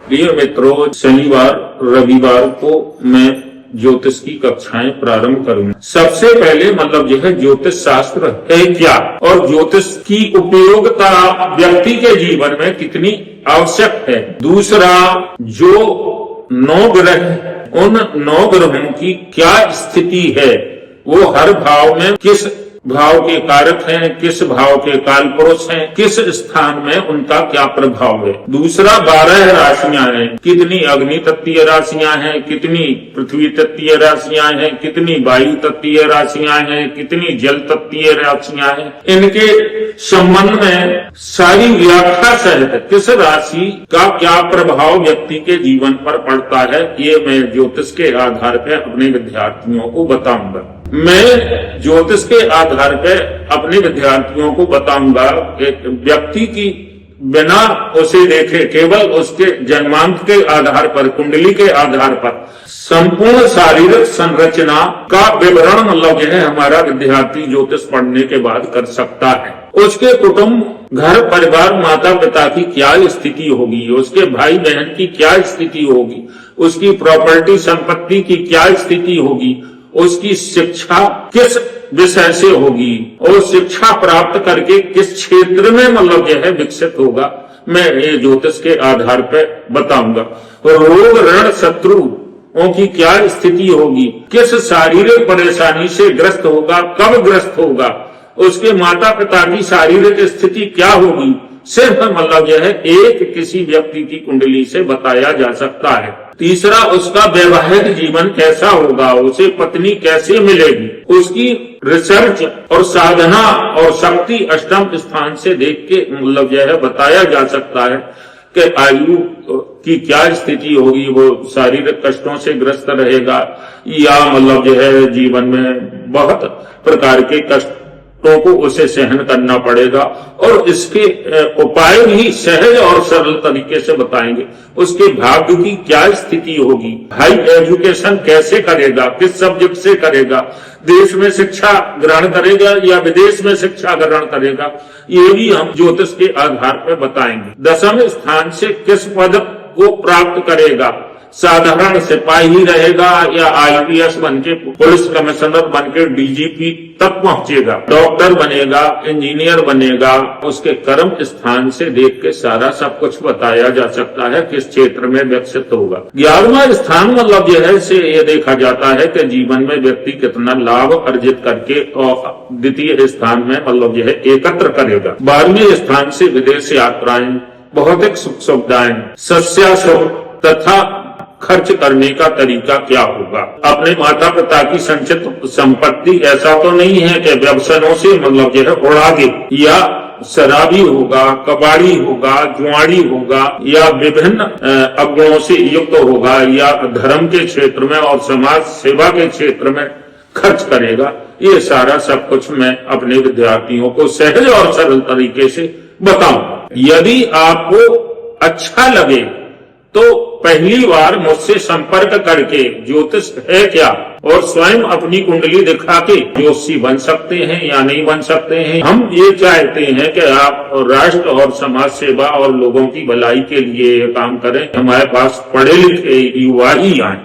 प्रिय मित्रों, शनिवार रविवार को मैं ज्योतिष की कक्षाएं प्रारंभ करूंगा। सबसे पहले जो है ज्योतिष शास्त्र है क्या और ज्योतिष की उपयोगिता व्यक्ति के जीवन में कितनी आवश्यक है। दूसरा, जो 9 ग्रह, उन 9 ग्रहों की क्या स्थिति है, वो हर भाव में किस भाव के कारक हैं, किस भाव के काल पुरुष हैं, किस स्थान में उनका क्या प्रभाव है। दूसरा, 12 राशियां हैं, कितनी अग्नि तत्वीय राशियां हैं, कितनी पृथ्वी तत्वीय राशियां हैं, कितनी वायु तत्वीय राशियां हैं, कितनी जल तत्वीय राशियां हैं। इनके संबंध में सारी व्याख्या सहित किस राशि का क्या प्रभाव व्यक्ति के जीवन पर पड़ता है, ये मैं ज्योतिष के आधार पर अपने विद्यार्थियों को बताऊंगा। मैं ज्योतिष के आधार पर अपने विद्यार्थियों को बताऊंगा कि व्यक्ति की बिना उसे देखे, केवल उसके जन्मांक के आधार पर, कुंडली के आधार पर संपूर्ण शारीरिक संरचना का विवरण जो है हमारा विद्यार्थी ज्योतिष पढ़ने के बाद कर सकता है। उसके कुटुंब, घर परिवार, माता पिता की क्या स्थिति होगी, उसके भाई बहन की क्या स्थिति होगी, उसकी प्रॉपर्टी संपत्ति की क्या स्थिति होगी, उसकी शिक्षा किस विषय से होगी और शिक्षा प्राप्त करके किस क्षेत्र में जो है विकसित होगा, मैं ये ज्योतिष के आधार पर बताऊंगा। रोग, ऋण, शत्रुओं की क्या स्थिति होगी, किस शारीरिक परेशानी से ग्रस्त होगा, कब ग्रस्त होगा, उसके माता पिता की शारीरिक स्थिति क्या होगी, सिर्फ जो है एक किसी व्यक्ति की कुंडली से बताया जा सकता है। तीसरा, उसका वैवाहिक जीवन कैसा होगा, उसे पत्नी कैसे मिलेगी, उसकी रिसर्च और साधना और शक्ति अष्टम स्थान से देख के जो है बताया जा सकता है कि आयु की क्या स्थिति होगी, वो शारीरिक कष्टों से ग्रस्त रहेगा या जो है जीवन में बहुत प्रकार के कष्टों को उसे सहन करना पड़ेगा और इसके उपाय भी सहज और सरल तरीके से बताएंगे। उसके भाग्य की क्या स्थिति होगी, हाई एजुकेशन कैसे करेगा, किस सब्जेक्ट से करेगा, देश में शिक्षा ग्रहण करेगा या विदेश में शिक्षा ग्रहण करेगा, ये भी हम ज्योतिष के आधार पर बताएंगे। 10वें स्थान से किस पद को प्राप्त करेगा, साधारण सिपाही रहेगा या IPS बनके, पुलिस कमिश्नर बनके डीजीपी तक पहुंचेगा, डॉक्टर बनेगा, इंजीनियर बनेगा, उसके कर्म स्थान से देख के सारा सब कुछ बताया जा सकता है किस क्षेत्र में विकसित होगा। 11वां स्थान जो है से ये देखा जाता है कि जीवन में व्यक्ति कितना लाभ अर्जित करके और द्वितीय स्थान में जो है एकत्र करेगा। 12वें स्थान से विदेश यात्राएं, भौतिक सुख सुविधाएं, शस्याशुभ तथा खर्च करने का तरीका क्या होगा। अपने माता पिता की संचित संपत्ति ऐसा तो नहीं है कि व्यवसायों से जो है उड़ा दे, या शराबी होगा, कबाड़ी होगा, जुआड़ी होगा या विभिन्न अवगुणों से युक्त होगा या धर्म के क्षेत्र में और समाज सेवा के क्षेत्र में खर्च करेगा। ये सारा सब कुछ मैं अपने विद्यार्थियों को सहज और सरल तरीके से बताऊंगा। यदि आपको अच्छा लगे तो पहली बार मुझसे संपर्क करके ज्योतिष है क्या और स्वयं अपनी कुंडली दिखा के ज्योतिषी बन सकते हैं या नहीं बन सकते हैं। हम ये चाहते हैं कि आप राष्ट्र और समाज सेवा और लोगों की भलाई के लिए काम करें। हमारे पास पढ़े लिखे युवा ही आए।